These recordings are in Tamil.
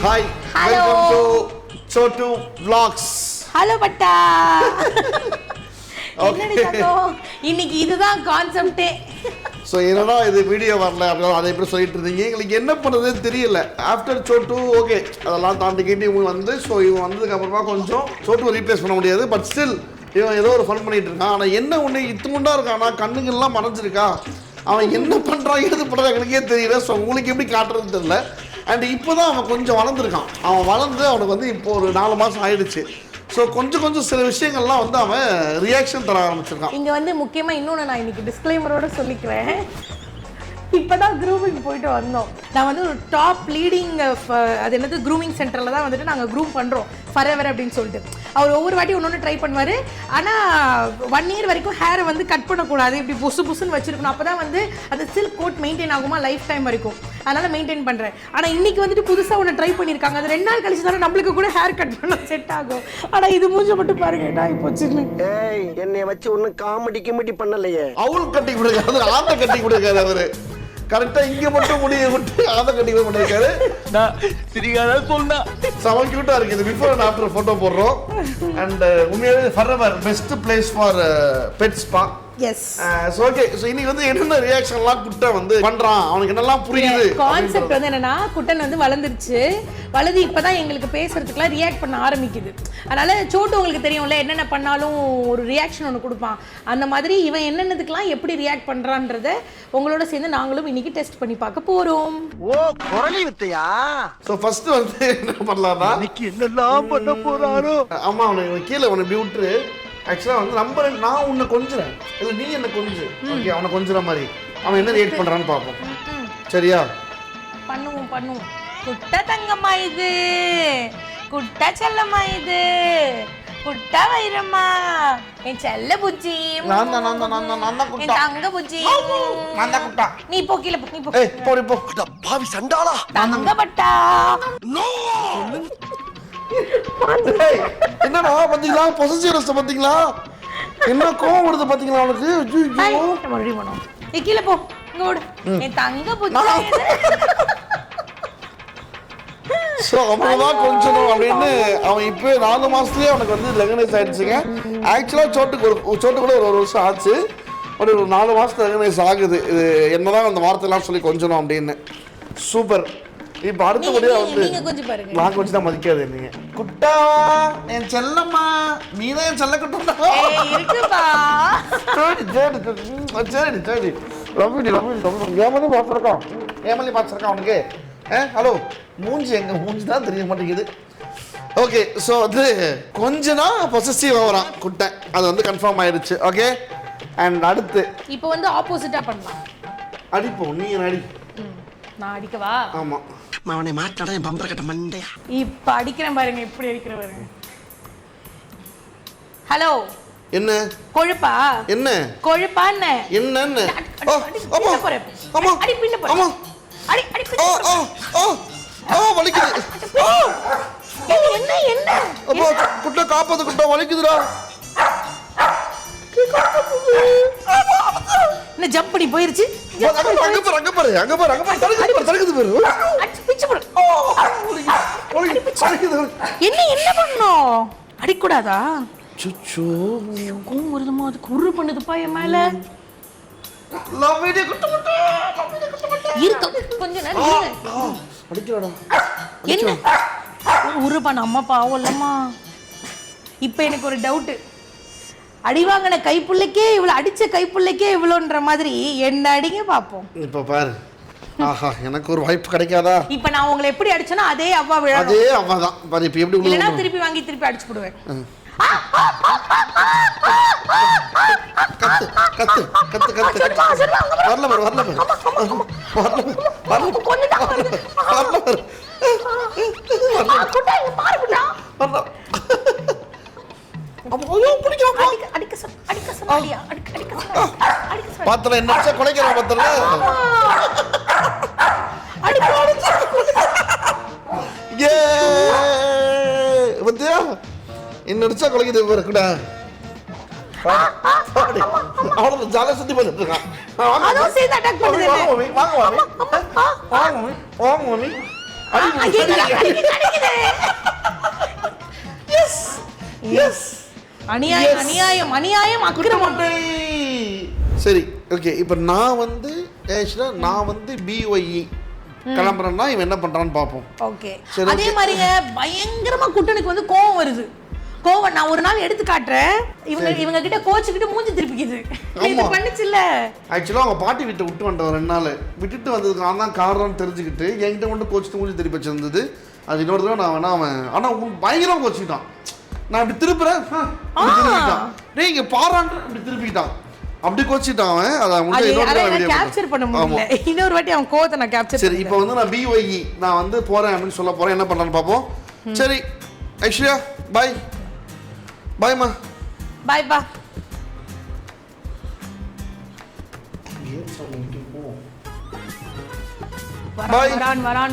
Hi, welcome to Chotu Vlogs. Hello பட்டா. என்னடி தங்கம் இன்னைக்கு இதுதான் கான்செப்ட். ஸோ என்னடா இது வீடியோ வரல அப்படின்னா அதை எப்படி சொல்லிட்டு இருந்தீங்க, எங்களுக்கு என்ன பண்ணுறதுன்னு தெரியல. ஆஃப்டர் சோட்டு ஓகே அதெல்லாம் தாண்டிக்கிட்டு இவங்க வந்து ஸோ இவங்க வந்ததுக்கு அப்புறமா கொஞ்சம் சோட்டு ரீப்ளேஸ் பண்ண முடியாது. பட் ஸ்டில் இவன் ஏதோ ஒரு ஃபன் பண்ணிட்டு இருக்கான். ஆனால் என்ன ஒன்று இத்துமுண்டா இருக்கானா, கண்ணுங்கள்லாம் மறைஞ்சிருக்கா, அவன் என்ன பண்ணுறான் எது பண்ணுறான் எங்களுக்கே தெரியல. ஸோ உங்களுக்கு எப்படி காட்டுறதுன்னு தெரியல. அண்ட் இப்போ தான் அவன் கொஞ்சம் வளர்ந்துருக்கான். அவன் வளர்ந்து அவனுக்கு வந்து இப்போ ஒரு 4 மாதம் ஆயிடுச்சு. ஸோ கொஞ்சம் சில விஷயங்கள்லாம் வந்து அவன் ரியாக்ஷன் தர ஆரம்பிச்சிருக்கான். இங்கே வந்து முக்கியமாக இன்னொன்று நான் இன்னைக்கு டிஸ்க்ளைமரோட சொல்லிக்கிறேன். இப்போ தான் க்ரூமிங் போயிட்டு வந்தோம். நான் வந்து ஒரு டாப் லீடிங் அது என்னது க்ரூமிங் சென்டரில் தான் வந்துட்டு நாங்கள் க்ரூம் பண்ணுறோம் ஃபரெவர் அப்படின்னு சொல்லிட்டு. அவர் ஒவ்வொரு வாட்டி ஒன்று ட்ரை பண்ணுவார். ஆனால் 1 இயர் வரைக்கும் ஹேரை வந்து கட் பண்ணக்கூடாது, இப்படி புசுன்னு வச்சுருக்கணும். அப்போ தான் வந்து அந்த சில்க் கோட் மெயின்டைன் ஆகுமா லைஃப் டைம் வரைக்கும். அதனால் மெயின்டைன் பண்ணுறேன். ஆனால் இன்றைக்கி வந்துட்டு புதுசாக ஒன்று ட்ரை பண்ணியிருக்காங்க. அது 2 நாள் கழிச்சு தானே நம்மளுக்கு கூட ஹேர் கட் பண்ண செட் ஆகும். ஆனால் இது மூஞ்ச மட்டும் பாருங்க என்ன ஆகி போச்சுன்னு. என்னை வச்சு ஒன்றும் காமெடி பண்ணலையே. அவள் கட்டி கொடுக்காது, ஆத்த கட்டி கொடுக்காது. அவரு கரெக்டா இங்க மட்டும் முடிய விட்டு ஆத கட்டி பண்ணிருக்காரு. செம கியூட்டா இருக்கு. இது பிஃபோர் அண்ட் ஆஃப்டர் போட்டோ போடுறோம். அண்ட் உண்மையாவே forever best place for pet spa. Yes okay. So இன்னைக்கு வந்து என்னென்ன ரியாக்ஷன்லாம் குட்டை வந்து பண்றான், அவனுக்கு என்னெல்லாம் புரியுது. கான்செப்ட் வந்து என்னன்னா, குட்டன் வந்து வளர்ந்துருச்சு. வளர்ந்து இப்பதான் எங்களுக்கு பேசுறதுக்குலாம் ரியாக்ட் பண்ண ஆரம்பிக்குது. அதனால சோட்டு உங்களுக்கு தெரியும்ல, என்னென்ன பண்ணாலும் ஒரு ரியாக்ஷன் ஒன்று கொடுப்பான். அந்த மாதிரி இவன் என்னென்னதுக்கெல்லாம் எப்படி ரியாக்ட் பண்றான்றத உங்களோட சேர்ந்து நாங்களும் இன்னைக்கு டெஸ்ட் பண்ணி பார்க்க போறோம். ஓ குரலி வித்தையா. ஸோ ஃபர்ஸ்ட் வந்து என்ன பண்ணலாம்னா, இன்னைக்கு என்னெல்லாம் பண்ண போறாரோ. ஆமா அவனுக்கு கீழே அவனை இப்படி விட்டுரு. ஆக்சுவலாக வந்து நான் உன்னை கொஞ்சுறேன், இல்லை நீ என்ன கொஞ்சு. ஓகே அவனை கொஞ்சுற மாதிரி அவன் என்ன ரியாக்ட் பண்றான்னு பார்ப்போம். சரியா? பண்ணுவோம். குட்ட தங்கம்மா இது, குட்ட செல்லம்மா இது, குட்ட வைரம்மா, என் செல்ல புச்சி, நான் தான் குட்டா, என் தங்க புச்சி, நான் தான் குட்டா. நீ போ கீழே போ, நீ போ. ஏய் போடி போ. பாவி சண்டாளா. தங்க பட்டா. என்னடா பாத்தீங்களா, பொசசிவ்னஸ் பாத்தீங்களா, என்ன கோவம் வருது பாத்தீங்களா அவனுக்கு. ஐயோ மறுபடியும் போனோம். ஏய் கீழே போ, இங்க ஓடு. என் தங்க புச்சி. ஸோ அவன்தான் கொஞ்சம் அப்படின்னு அவன் இப்போ 4 மாசத்துலேயே அவனுக்கு வந்து ரெகனைஸ் ஆயிடுச்சுங்க. ஆக்சுவலாக சோட்டு கூட ஒரு வருஷம் ஆச்சு. ஒரு 4 மாதத்துல ரெகனைஸ் ஆகுது. இது என்னதான் அந்த வார்த்தைலாம் சொல்லி கொஞ்சணும் அப்படின்னு. சூப்பர். இப்போ அடுத்தபடியாக வந்து நான் கொஞ்சம் தான் மதிக்காது நீங்க. குட்டா என் செல்லம்மா, நீ தான் என் செல்ல குட்டா. சரி ஏமாதி பார்த்துருக்கான் அவனுக்கு. ஹலோ மூஞ்சி எங்க மூஞ்சி தான் தெரிய மாட்டேங்குது. ஓகே ஸோ வந்து கொஞ்சனா பொசசிவ் ஆகிறான் குட்டை, அது வந்து கன்ஃபார்ம் ஆயிடுச்சு. ஓகே அண்ட் அடுத்து இப்போ வந்து ஆப்போசிட்டா பண்ணலாம். அடிப்போம். நீ அடி. நான் அடிக்கவா? ஆமா அவனை மாட்டாடா என் பம்பர கட்ட மண்டையா. இப்போ அடிக்கிறேன் பாருங்க, இப்படி அடிக்கிற பாருங்க. ஹலோ என்ன கொழுப்பா, என்ன கொழுப்பா என்ன என்ன ஆமா அடி பின்ன போற. ஆமா அடி அடி பின்ன வலிக்குது. என்ன அப்போ குட்டை காப்பாத்து, குட்டை வலிக்குதுடா. என்ன ஜம்ப் பண்ணி போயிருச்சு. அங்க பாரு தடுக்குது பாரு. என்ன பண்ணோம்? அடிக்கூடாதா? சுச்சோ கோவம் வருதுமா, அது குறு பண்ணுதுப்பா என் மேல. கொஞ்ச நேரம் என்ன உருப்பா, நம்ம பாவம் இல்லம்மா. இப்ப எனக்கு ஒரு டவுட். அடி வாங்கின கைப்புள்ளைக்கே இவ்வளவு, அடிச்ச கைப்புள்ளைக்கே இவ்வளோன்ற மாதிரி என்ன அடிங்க பாப்போம். இப்ப பாரு. ஆஹா எனக்கு ஒரு வாய்ப்பு கிடைக்காதா? இப்ப நான் உங்களை எப்படி அடிச்சேனோ அதே அவ்வா விழணும். அதே அவ்வா தான் பாரு. இப்ப எப்படி இல்லனா திருப்பி வாங்கி திருப்பி அடிச்சு போடுவேன். கத்து கத்து கத்து கத்து வரல பாத்தல என்ன கொலைக்கிறான் பாத்தல. பத்தியா என்ன அடிச்சா கொலைக்குது பாருக்குடா. அவளை ஜாலியா சுத்தி பார்த்துட்டு இருக்கான். அநியாயம் அநியாயம் அநியாயம் அக்கிரமம். சரி ஓகே, இப்போ நான் வந்து BYE கிளம்புறேன்னா இவன் என்ன பண்றான்னு பார்ப்போம். ஓகே, அதே மாதிரிங்க பயங்கரமா குட்டனுக்கு வந்து கோவம் வருது. கோவம் நான் ஒரு நாள் எடுத்து காட்டுறேன். இவங்க கிட்ட கோச்சுக்கிட்டு மூஞ்சி திருப்பிக்குது. இது பண்ணுச்சு இல்ல. ஆக்சுவலா அவங்க பாட்டி வீட்டை விட்டு வந்தவன் 2 நாள் விட்டுட்டு வந்ததுக்கு நான் தான் காரணம்னு தெரிஞ்சுக்கிட்டு என்கிட்ட கொண்டு கோச்சிட்டு மூஞ்சி திருப்பி வச்சிருந்தது. அது இன்னொரு தடவை நான் வேணா அவன் ஆனால் பயங்கரமா கோச்சிக்கிட்டான். நான் இப்படி திருப்புறேன் திருப்பிட்டான். டேய் இங்க பாறான்ற இப்படி திருப்பிட்டான். அப்படி கோச்சிட்டான் அவன். அதை கேப்சர் பண்ண முடியல. இன்னொரு வாட்டி அவன் கோவத்தை நான் கேப்சர். சரி இப்போ வந்து நான் BYE நான் வந்து போறேன் அப்படின்னு சொல்ல போறேன். என்ன பண்றான்னு பாப்போம். சரி ஐஸ்வர்யா பாய். பாய்மா. பாய் பா.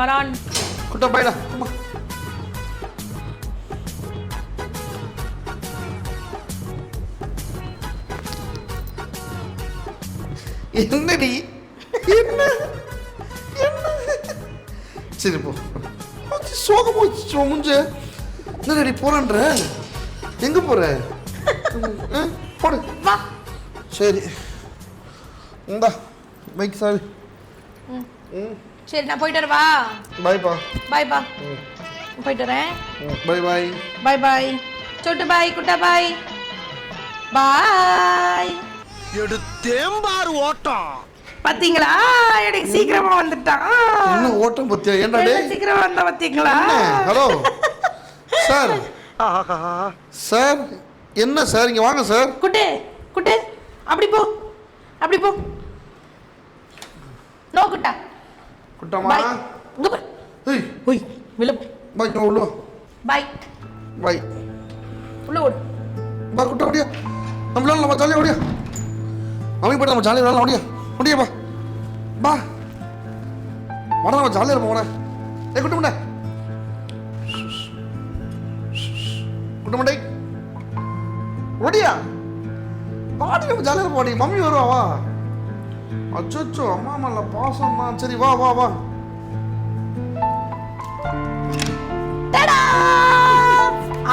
வரான் குட்டா பாய்டா. அம்மா என்னடி என்ன சரி போ. சோகமா முடிஞ்ச என்னடி போறன்ற எங்க போற போடு வா. சரி இந்தா பைக் சாவி. சரி நான் போயிட்டு வரவா. பாய்ப்பா. பாய்ப்பா போயிட்டு வரேன். பாய் பாய். பாய் பாய் சொட்டு பாய் குட்டா பாய் பாய். எடுத்தேம்பார் ஓட்டம் பாத்தீங்களா எனக்கு சீக்கிரமா வந்துட்டான். என்ன ஓட்டம் பத்தியா? ஏன்டா டேய் சீக்கிரமா வந்தா பாத்தீங்களா? Hello sir. சார் என்ன சார் இங்க வாங்க சார். குட்டே குட்டே அப்படி போ அப்படி போ. நோ குட்டா குட்டமா இங்க போ. ஏய் ஓய் வில பாய் நோ உள்ள பாய் பாய் உள்ள ஓடு. பா குட்டா ஓடியா. நம்ம ஜாலியா ஓடியா. அவங்க போய்ட்டு நம்ம ஜாலியாக விளாடலாம். ஓடியா பா பா வர நம்ம ஜாலியாக இருப்போம். உன ஏ குட்ட முண்டை குட்ட முண்டை ஓடியா பாடி நம்ம ஜாலியாக இருப்போம். ஓடி மம்மி வருவா. அச்சோ அம்மா மேல பாசம் தான். சரி வா வா வா.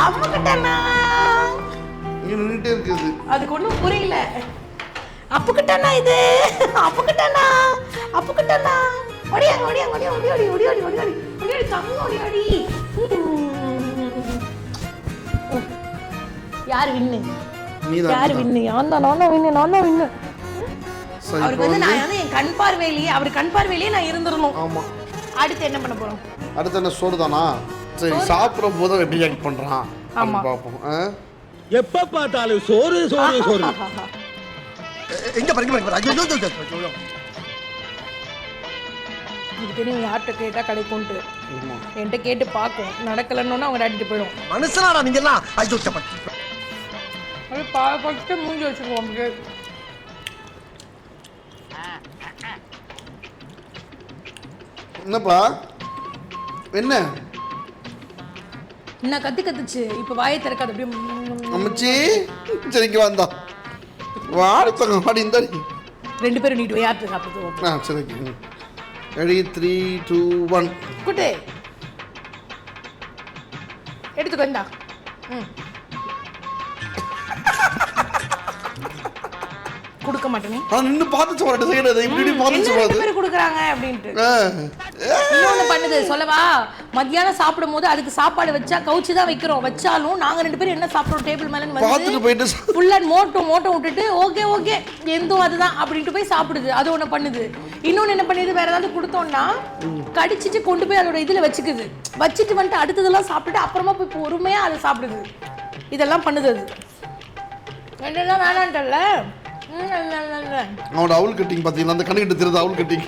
அம்மா கிட்டனா இங்க நின்னுட்டே இருக்குது. அதுக்கு ஒண்ணும் புரியல. அப்புக்கிட்டனா இது அப்புக்கிட்டனா ஓடியா ஓடியா ஓடியா ஓடியா ஓடியா ஓடியா ஓடியா தங்க ஓடியா ஓடி. யார் வின்னு? யார் வின்னு? நான் தான் வின்னு. அவருக்கு வந்து நான் வந்து என் கண் பார்வையிலேயே கண் பார்வையிலேயே நான் இருந்துடணும். ஆமா. அடுத்து என்ன பண்ண போறோம்? அடுத்து என்ன சோறு தானா? சரி சாப்பிடும் போது எப்படி ஆக்ட் பண்றான் ஆமா பாப்போம். எப்ப பார்த்தாலும் சோறு சோறு சோறு. எங்க பாருங்க ஐயோ இது தெரியும். யார்கிட்ட கேட்டா கிடைக்கும்ட்டு என்கிட்ட கேட்டு பார்க்கும். நடக்கலன்னு அவங்க அடிட்டு போயிடும். மனுஷனாடா நீங்க எல்லாம். ஐயோ அது பாப்பட்டு மூஞ்சி வச்சுக்குவோம். என்னப்பா என்ன என்ன கத்துச்சு. இப்ப வாயை திறக்காது அப்படியே அம்மச்சி. சரிங்க வந்தா வாடி தங்க வாடி இந்த 2 பேரும் நீட்டு யார்கிட்ட சாப்பிடுவோம். சரி ரெடி 3 2 1 குட்டே எடுத்துக்கோ. இந்தா கொடுக்க மாட்டேனே. நின்னு பார்த்துச்சு ஒரு 2 செகண்ட். இப்படி பார்த்துச்சு என்ன 2 பேர் குடுக்குறாங்க அப்படின்ட்டு இன்னொன்னு பண்ணுது சொல்லவா. மத்தியானம் சாப்பிடும் போது அதுக்கு சாப்பாடு வச்சா கவுச்சி தான் வைக்கிறோம். வச்சாலும் நாங்க 2 பேரும் என்ன சாப்பிடுறோம் டேபிள் மேல பார்த்துட்டு போயிட்டு ஃபுல் அண்ட் மோட்டோ விட்டுட்டு ஓகே எந்தோ அதுதான் அப்படின்ட்டு போய் சாப்பிடுது. அது ஒண்ணு பண்ணுது. இன்னொன்னு என்ன பண்ணுது, வேற ஏதாவது கொடுத்தோம்னா கடிச்சிட்டு கொண்டு போய் அதோட இதுல வச்சுக்குது. வச்சுட்டு வந்துட்டு அடுத்ததெல்லாம் சாப்பிட்டுட்டு அப்புறமா போய் பொறுமையா அதை சாப்பிடுது. இதெல்லாம் பண்ணுது. அது என்னெல்லாம் வேணான்ட்டல்ல. அவனோட அவுல் கட்டிங் பார்த்தீங்களா? அந்த கண்ணுக்கிட்ட தெரியுது அவுல் கட்டிங்.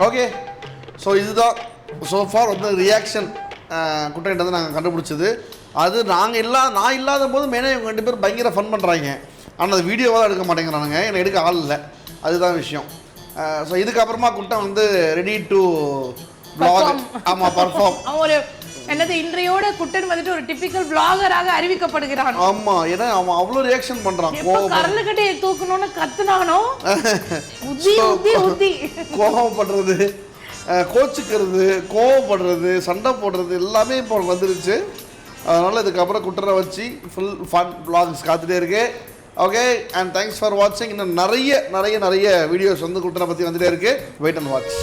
ஓகே ஸோ இதுதான் ஸோ ஃபார் வந்து ரியாக்ஷன் குட்டைகிட்ட வந்து நாங்கள் கண்டுபிடிச்சது. அது நான் இல்லாத போது மெயினாக இவங்க 2 பேரும் பயங்கர ஃபன் பண்ணுறாங்க. ஆனால் அது வீடியோவாக எடுக்க மாட்டேங்கிறானுங்க. எனக்கு எடுக்க ஆள் இல்லை. அதுதான் விஷயம். ஸோ இதுக்கப்புறமா குட்டை வந்து ரெடி டு vlog. ஆமாம் பர்ஃபார்ம். ஒரு என்னது இன்றையோட குட்டன் வந்துட்டு ஒரு டிபிக்கல் vlogger-ஆக அறிவிக்கப்படுகிறான். ஆமா ஏன்னா அவன் அவ்வளோ ரியாக்ஷன் பண்றான். கரலுக்கட்டையை தூக்கணும்னு கத்துனானோ உதி கோபம் பண்றது கோச்சிக்கிறது, கோவப்படுறது, சண்டை போடுறது எல்லாமே இப்போ வந்துருச்சு. அதனால் இதுக்கப்புறம் குட்டரை வச்சு ஃபுல் ஃபன் vlogs காத்துட்டே இருக்கு. ஓகே, அண்ட் தேங்க்ஸ் ஃபார் வாட்சிங். இன்னும் நிறைய வீடியோஸ் வந்து குட்டரை பற்றி வந்துட்டே இருக்கு. Wait and watch.